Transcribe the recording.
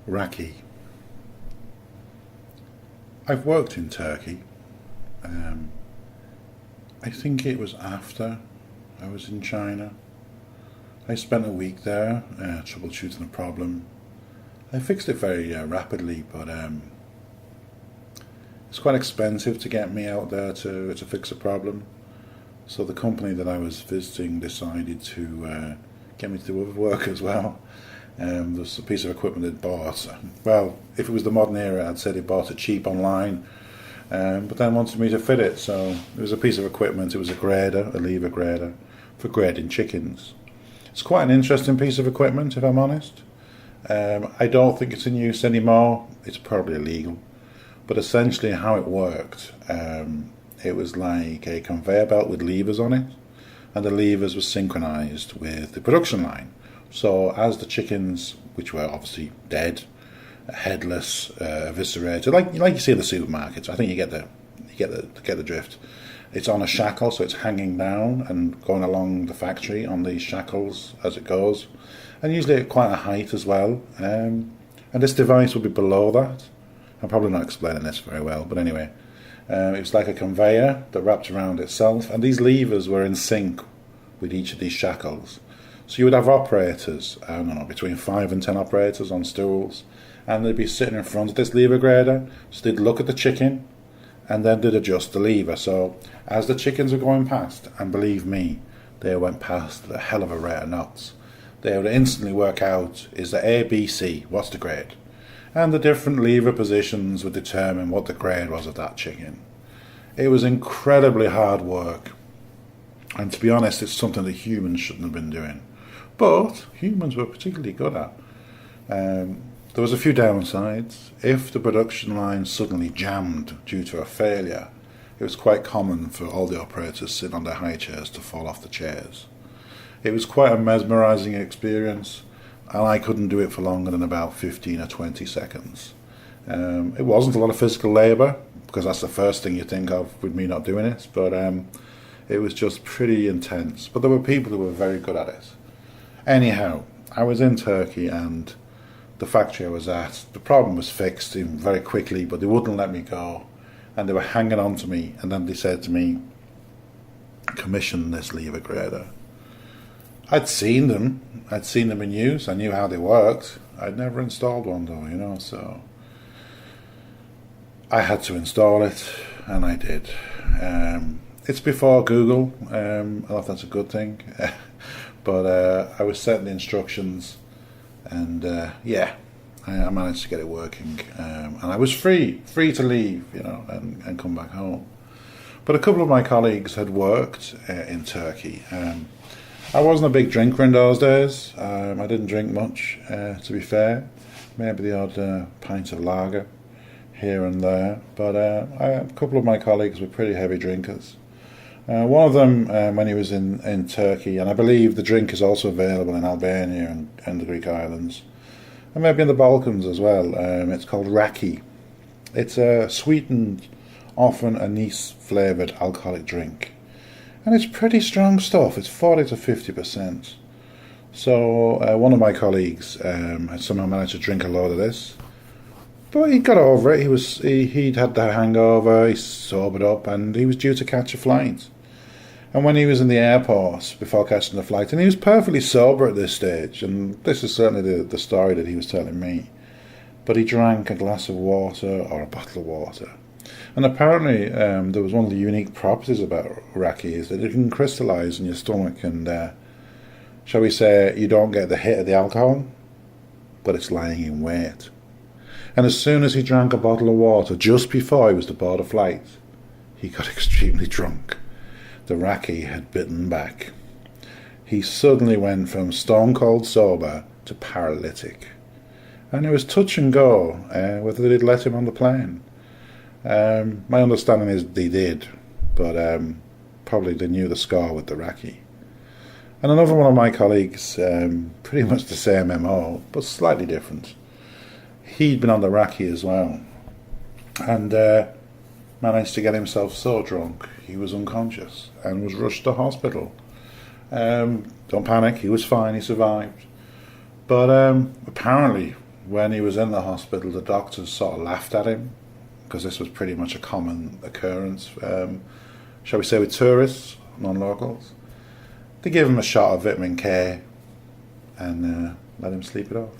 Raki. I've worked in Turkey. Um, I think it was after I was in China. I spent a week there troubleshooting a problem. I fixed it very rapidly, but it's quite expensive to get me out there to fix a problem. So the company that I was visiting decided to get me to do other work as well. There's a piece of equipment they'd bought. Well, if it was the modern era, I'd say they bought it cheap online, but then wanted me to fit it. So it was a piece of equipment. It was a grader, a lever grader, for grading chickens. It's quite an interesting piece of equipment, if I'm honest. I don't think it's in use anymore. It's probably illegal. But essentially how it worked, it was like a conveyor belt with levers on it, and the levers were synchronized with the production line. So as the chickens, which were obviously dead, headless, eviscerated, like you see in the supermarkets, I think you get the drift. It's on a shackle, so it's hanging down and going along the factory on these shackles as it goes, and usually at quite a height as well. And this device will be below that. I'm probably not explaining this very well, but anyway, it was like a conveyor that wrapped around itself, and these levers were in sync with each of these shackles. So you would have operators, I don't know, between 5 and 10 operators on stools, and they'd be sitting in front of this lever grader. So they'd look at the chicken, and then they'd adjust the lever. So as the chickens were going past, and believe me, they went past at a hell of a rate of knots, they would instantly work out, is the A, B, C, what's the grade? And the different lever positions would determine what the grade was of that chicken. It was incredibly hard work, and to be honest, it's something that humans shouldn't have been doing, but humans were particularly good at. There was a few downsides. If the production line suddenly jammed due to a failure, it was quite common for all the operators sitting on their high chairs to fall off the chairs. It was quite a mesmerising experience, and I couldn't do it for longer than about 15 or 20 seconds. It wasn't a lot of physical labour, because that's the first thing you think of with me not doing it, but it was just pretty intense. But there were people who were very good at it. Anyhow, I was in Turkey, and the factory I was at, the problem was fixed very quickly, but they wouldn't let me go, and they were hanging on to me, and then they said to me, commission this lever grader. I'd seen them in use, I knew how they worked. I'd never installed one though, so I had to install it, and I did. It's before Google, I don't know if that's a good thing, but I was sent the instructions, and I managed to get it working, and I was free to leave, and come back home. But a couple of my colleagues had worked in Turkey. I wasn't a big drinker in those days. I didn't drink much, to be fair. Maybe the odd pint of lager here and there. But a couple of my colleagues were pretty heavy drinkers. One of them, when he was in Turkey, and I believe the drink is also available in Albania and the Greek islands, and maybe in the Balkans as well. It's called Raki. It's a sweetened, often anise-flavoured alcoholic drink. And it's pretty strong stuff. It's 40 to 50%. So one of my colleagues had somehow managed to drink a load of this, but he got over it. He'd had the hangover. He sobered up, and he was due to catch a flight. And when he was in the airport before catching the flight, and he was perfectly sober at this stage, and this is certainly the story that he was telling me, but he drank a glass of water or a bottle of water. And apparently there was one of the unique properties about Raki is that it can crystallise in your stomach, and shall we say, you don't get the hit of the alcohol, but it's lying in wait. And as soon as he drank a bottle of water, just before he was to board a flight, he got extremely drunk. The Raki had bitten back. He suddenly went from stone cold sober to paralytic. And it was touch and go whether they'd let him on the plane. My understanding is they did, but probably they knew the score with the Raki. And another one of my colleagues, pretty much the same MO, but slightly different. He'd been on the Raki as well, and managed to get himself so drunk he was unconscious and was rushed to hospital. Don't panic, he was fine, he survived. But apparently when he was in the hospital, the doctors sort of laughed at him because this was pretty much a common occurrence, shall we say, with tourists, non-locals. They gave him a shot of vitamin K and let him sleep it off.